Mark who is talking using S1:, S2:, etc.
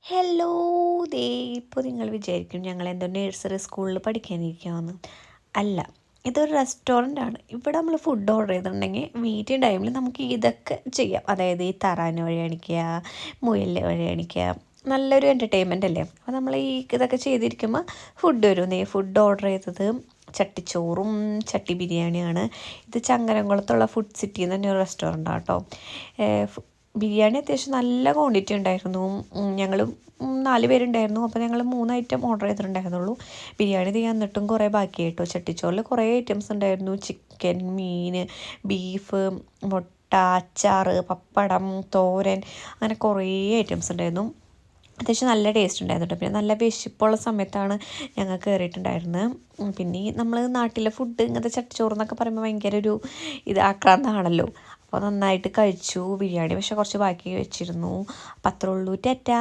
S1: Hello ദേ ഇപ്പോൾ നിങ്ങൾ വിചാരിക്കും ഞങ്ങൾ എന്തോ നഴ്സറി സ്കൂളിൽ പഠിക്കാനിരിക്കുകയെന്ന്. അല്ല, ഇതൊരു റെസ്റ്റോറൻ്റ്. ഇവിടെ നമ്മൾ ഫുഡ് ഓർഡർ ചെയ്തിട്ടുണ്ടെങ്കിൽ മീറ്റിംഗ് ടൈമിൽ നമുക്ക് ഇതൊക്കെ ചെയ്യാം. അതായത് ഈ തറാന വഴി കാണിക്കുക, മുയലിനെ വഴി കാണിക്കുക, നല്ലൊരു എൻ്റർടൈൻമെൻ്റ് അല്ലേ. അപ്പോൾ നമ്മൾ ഈ ഇതൊക്കെ ചെയ്തിരിക്കുമ്പോൾ ഫുഡ് വരും. ഫുഡ് ഓർഡർ ചെയ്തത് ചട്ടിച്ചോറും ചട്ടി ബിരിയാണിയാണ്. ഇത് ചങ്ങരംകുളത്തുള്ള ഫുഡ് സിറ്റി എന്ന് പറഞ്ഞ ഒരു റെസ്റ്റോറൻ്റാണ് കേട്ടോ. ബിരിയാണി അത്യാവശ്യം നല്ല ക്വാണ്ടിറ്റി ഉണ്ടായിരുന്നു. ഞങ്ങൾ 4 പേരുണ്ടായിരുന്നു. അപ്പോൾ ഞങ്ങൾ 3 ഐറ്റം ഓർഡർ ചെയ്തിട്ടുണ്ടായിരുന്നുള്ളൂ. ബിരിയാണി എന്നിട്ടും കുറേ ബാക്കിയായിട്ടോ. ചട്ടിച്ചോറിൽ കുറേ ഐറ്റംസ് ഉണ്ടായിരുന്നു. ചിക്കൻ, മീൻ, ബീഫ്, മുട്ട, അച്ചാർ, പപ്പടം, തോരൻ, അങ്ങനെ കുറേ ഐറ്റംസ് ഉണ്ടായിരുന്നു. അത്യാവശ്യം നല്ല ടേസ്റ്റ് ഉണ്ടായിരുന്നു കേട്ടോ. പിന്നെ നല്ല വിശപ്പുള്ള സമയത്താണ് ഞങ്ങൾ കയറിയിട്ടുണ്ടായിരുന്നത്. പിന്നെ ഈ നമ്മൾ നാട്ടിലെ ഫുഡ് ഇങ്ങനത്തെ ചട്ടിച്ചോറ് എന്നൊക്കെ പറയുമ്പോൾ ഭയങ്കര ഒരു ആക്രാന്തമാണല്ലോ. അപ്പോൾ നന്നായിട്ട് കഴിച്ചു ബിരിയാണി. പക്ഷേ കുറച്ച് ബാക്കി വെച്ചിരുന്നു. അപ്പം അത്രേ ഉള്ളൂ. ടാറ്റാ.